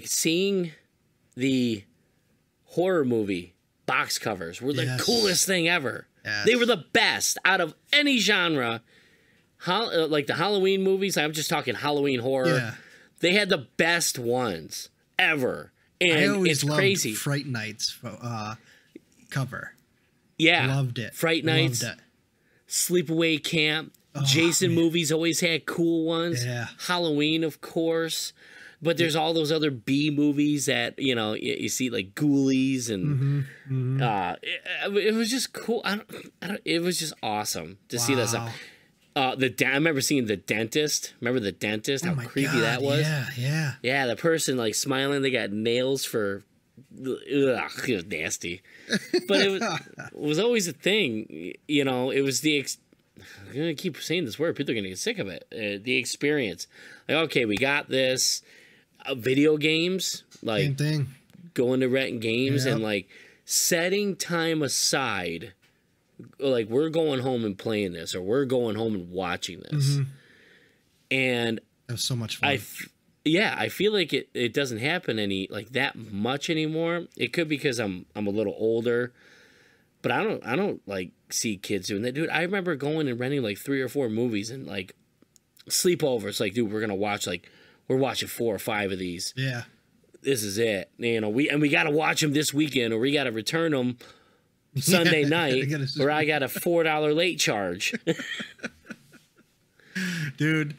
seeing the horror movie box covers were the coolest thing ever. Yes. They were the best out of any genre. Like the Halloween movies, I'm just talking Halloween horror. Yeah. They had the best ones ever. And I always it's loved crazy. Fright Night's cover. Yeah. Loved it. Fright Nights. Loved it. Sleepaway Camp. Jason movies always had cool ones. Yeah. Halloween, of course. But there's all those other B movies that, you know, you see like Ghoulies and it was just cool. It was just awesome to see that stuff. I remember seeing The Dentist. Remember The Dentist? How creepy that was? Yeah. Yeah, the person like smiling, they got nails for... Ugh, it was nasty. But it was always a thing. You know, it was the... I'm going to keep saying this word. People are going to get sick of it. The experience. Like, okay, we got this. Video games. Like, same thing. Going to rent games and like setting time aside. Like, we're going home and playing this, or we're going home and watching this. And that was so much fun. I feel like it doesn't happen that much anymore. It could be because I'm a little older, but I don't like see kids doing that, dude. I remember going and renting like 3 or 4 movies and like sleepovers. Like, dude, we're watching 4 or 5 of these. Yeah, this is it. You know, we got to watch them this weekend, or we got to return them Sunday night, or I got a $4 late charge. Dude,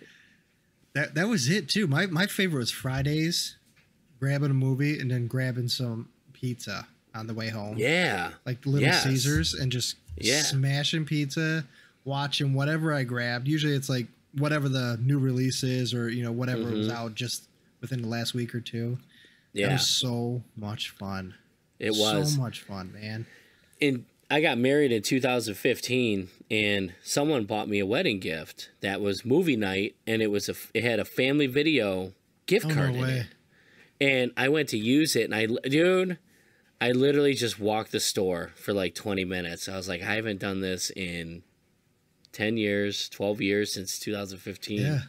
that was it too. My favorite was Fridays, grabbing a movie and then grabbing some pizza on the way home. Yeah, like Little Caesars, and just smashing pizza, watching whatever I grabbed. Usually it's like whatever the new release is, or you know, whatever was out just within the last week or two. Yeah, it was so much fun. It was so much fun, man. And I got married in 2015, and someone bought me a wedding gift that was movie night, and it had a family video gift card in it. And I went to use it, and I literally just walked the store for like 20 minutes. I was like, I haven't done this in 10 years, 12 years, since 2015. Yeah.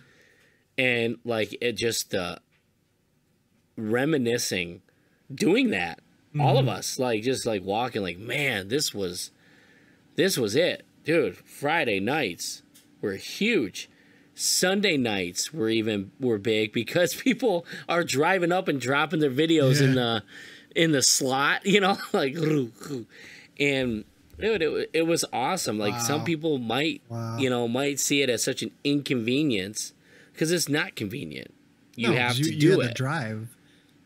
And like, it just reminiscing, doing that. All of us, like, just like walking, like, man, this was it, dude. Friday nights were huge. Sunday nights were big because people are driving up and dropping their videos in the slot, you know, like, and dude, it was awesome. Like, some people might see it as such an inconvenience because it's not convenient. You have to do it. Drive.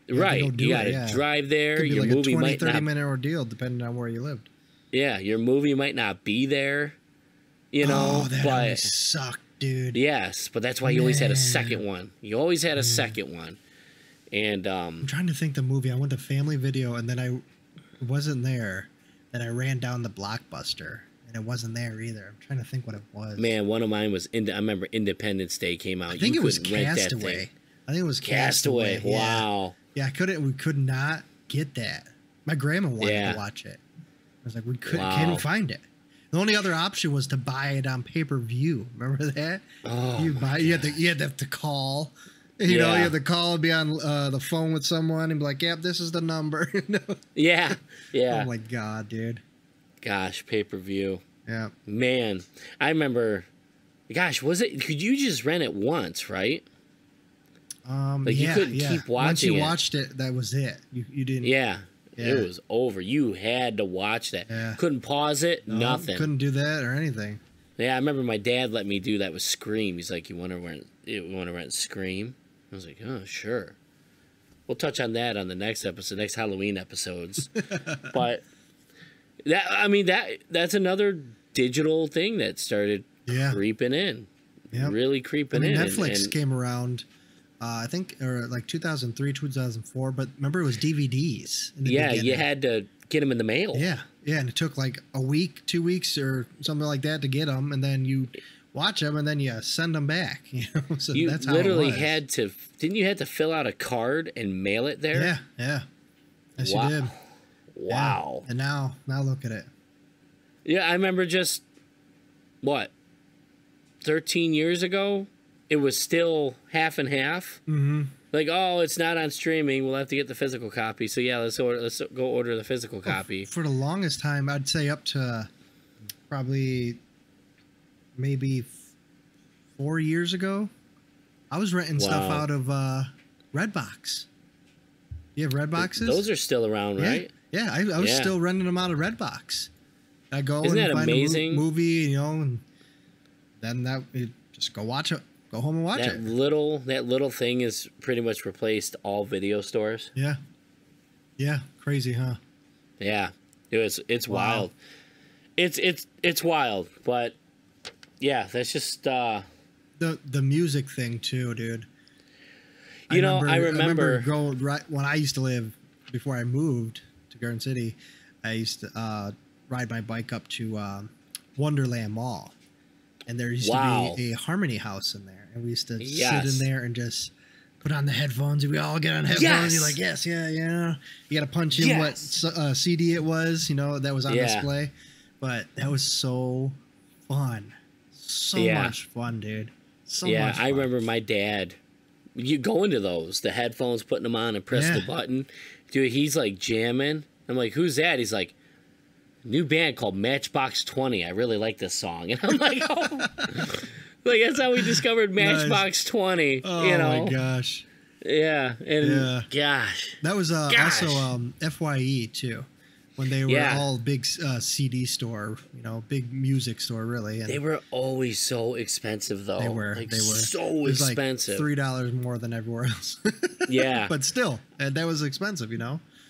Right, you got to drive there. Could be your like movie a 20, might 30 not, minute ordeal depending on where you lived. Yeah, your movie might not be there, you know. Oh, that always sucked, dude. Yes, but that's why you always had a second one. You always had a second one. And I'm trying to think the movie. I went to Family Video, and then it wasn't there. Then I ran down the Blockbuster, and it wasn't there either. I'm trying to think what it was. Man, one of mine was I remember Independence Day came out. I think it was Castaway. I think it was Castaway. Wow. Yeah, we could not get that. My grandma wanted to watch it. I was like, we couldn't find it. The only other option was to buy it on pay-per-view. Remember that? Oh, you had to have to call. You know, you had to call and be on the phone with someone and be like, "Yep, this is the number." Yeah. Oh my god, dude. Gosh, pay-per-view. Yeah. Man, I remember. Gosh, could you just rent it once, right? You couldn't keep watching it. Once you watched it, that was it. You didn't. Yeah. It was over. You had to watch that. Yeah. Couldn't pause it. No, nothing. Couldn't do that or anything. Yeah, I remember my dad let me do that with Scream. He's like, "You want to rent Scream?" I was like, "Oh, sure." We'll touch on that on the next episode, next Halloween episodes. But that's another digital thing that started creeping in. Yep. Really creeping in. Netflix came around. I think, or like 2003, 2004, but remember it was DVDs. You had to get them in the mail. Yeah, and it took like a week, 2 weeks, or something like that to get them, and then you watch them, and then you send them back. You know, so that's how literally it was. had to. Didn't you have to fill out a card and mail it there? Yeah. Yes, you did. Wow. Yeah. And now look at it. Yeah, I remember 13 years ago. It was still half and half. Mm-hmm. Like, oh, it's not on streaming. We'll have to get the physical copy. So yeah, let's go order the physical copy. For the longest time, I'd say up to probably maybe 4 years ago, I was renting stuff out of Redbox. You have Redboxes? Those are still around, right? Yeah, I was still renting them out of Redbox. I go Isn't and that find amazing? a movie, and then just go watch it. Go home and watch it. That little thing has pretty much replaced all video stores. Yeah. Yeah. Crazy, huh? Yeah. It's wild. It's wild, but yeah, that's just the music thing too, dude. I remember going right when I used to live before I moved to Garden City. I used to ride my bike up to Wonderland Mall, and there used to be a Harmony House in there, and we used to sit in there and just put on the headphones, and we all get on headphones. Yes. You're like, yes, yeah. You got to punch in what CD it was, that was on display. But that was so fun, so much fun, dude. So much fun. I remember my dad. You go into those, the headphones, putting them on and press the button. Dude, he's like jamming. I'm like, who's that? He's like, new band called Matchbox 20. I really like this song. And I'm like, oh. Like, that's how we discovered Matchbox 20. Oh, my gosh. Yeah. And gosh. That was also FYE, too. When they were all big CD store, big music store, really. And they were always so expensive, though. They were so expensive. Like $3 more than everywhere else. Yeah. But still, that was expensive,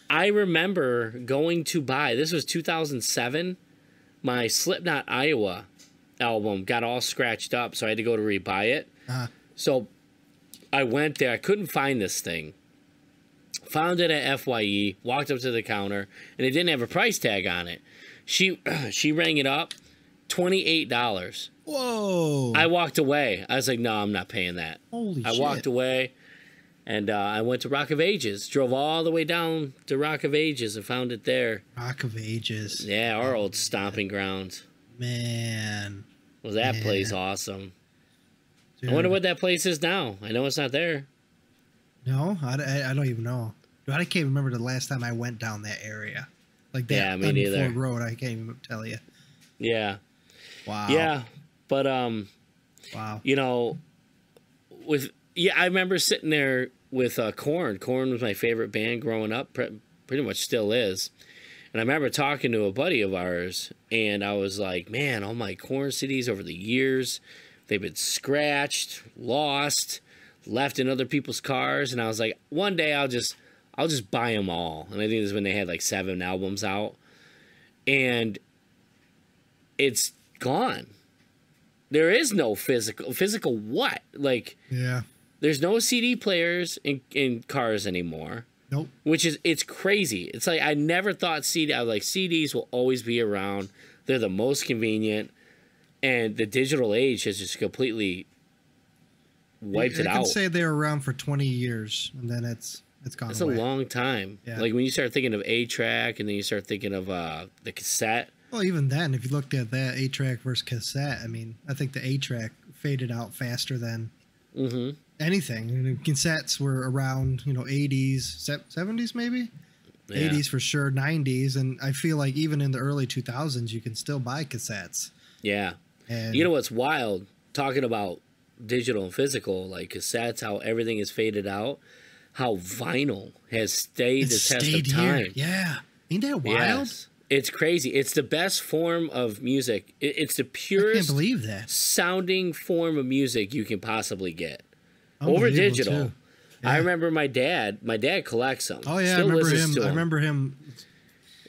I remember going to buy, this was 2007, my Slipknot Iowa album got all scratched up, so I had to go to rebuy it. So I went there. I couldn't find this thing. Found it at FYE, walked up to the counter, and it didn't have a price tag on it. She rang it up, $28. Whoa. I walked away. I was like, no, I'm not paying that. Holy shit. I walked away, and I went to Rock of Ages. Drove all the way down to Rock of Ages and found it there. Rock of Ages. Yeah, our old stomping grounds. Man. Well, that place awesome. Dude. I wonder what that place is now. I know it's not there. No, I don't even know. Dude, I can't remember the last time I went down that area. Like that me neither. Ford Road, I can't even tell you. Yeah. Wow. Yeah, but wow. I remember sitting there with Korn. Korn was my favorite band growing up. Pretty much still is. And I remember talking to a buddy of ours, and I was like, man, all my Korn CDs over the years, they've been scratched, lost, left in other people's cars, and I was like, one day I'll just buy them all. And I think this is when they had like 7 albums out, and it's gone. There is no physical what? Like, there's no CD players in cars anymore. Nope. It's crazy. It's like I never thought CDs will always be around. They're the most convenient, and the digital age has just completely wiped it out. I can say they were around for 20 years, and then it's gone away. That's a long time. Yeah. Like when you start thinking of 8-track, and then you start thinking of the cassette. Well, even then, if you looked at that 8-track versus cassette, I mean, I think the 8-track faded out faster than anything. Cassettes were around, 80s, 70s maybe? Yeah. 80s for sure, 90s, and I feel like even in the early 2000s, you can still buy cassettes. Yeah. And you know what's wild? Talking about digital and physical, like cassettes, how everything is faded out, how vinyl has stayed the test of time. Yeah. Ain't that wild? Yes. It's crazy. It's the best form of music. It's the purest I can't believe that. sounding form of music you can possibly get. Over digital. Yeah. I remember my dad collects them. Oh, yeah. I remember him.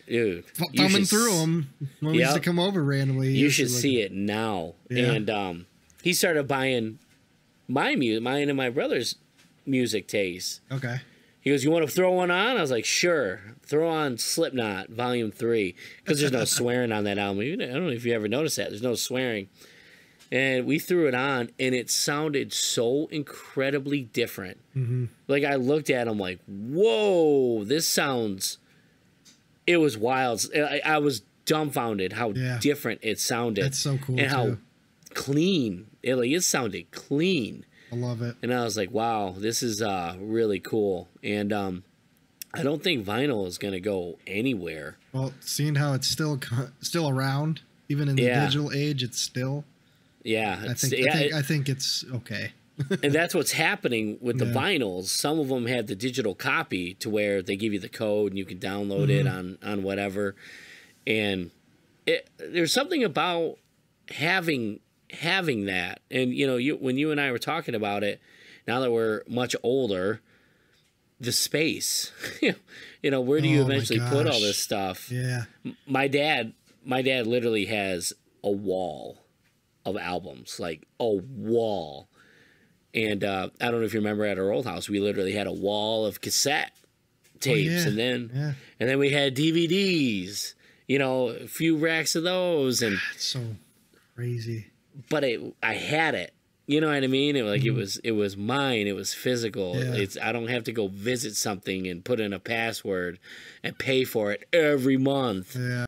Dude. Thumbing through them when we used to come over randomly. You should see it now. Yeah. And he started buying mine and my brother's music taste. Okay. He goes, you want to throw one on? I was like, sure. Throw on Slipknot, Volume 3. Because there's no swearing on that album. I don't know if you ever noticed that. There's no swearing. And we threw it on, and it sounded so incredibly different. Mm-hmm. Like, I looked at him like, whoa, this sounds... It was wild. I was dumbfounded how different it sounded. That's so cool, and how clean. It sounded clean. I love it. And I was like, wow, this is really cool. And I don't think vinyl is going to go anywhere. Well, seeing how it's still around, even in the digital age, it's still. Yeah, I think it's okay. And that's what's happening with the vinyls. Some of them have the digital copy to where they give you the code and you can download it on whatever. And there's something about having that. And when you and I were talking about it, now that we're much older, the space, where do you eventually put all this stuff? Yeah. My dad literally has a wall of albums, like a wall. And I don't know if you remember at our old house, we literally had a wall of cassette tapes, and then we had DVDs, a few racks of those, and it's so crazy. But I had it. You know what I mean? It was mine. It was physical. Yeah. I don't have to go visit something and put in a password and pay for it every month. Yeah.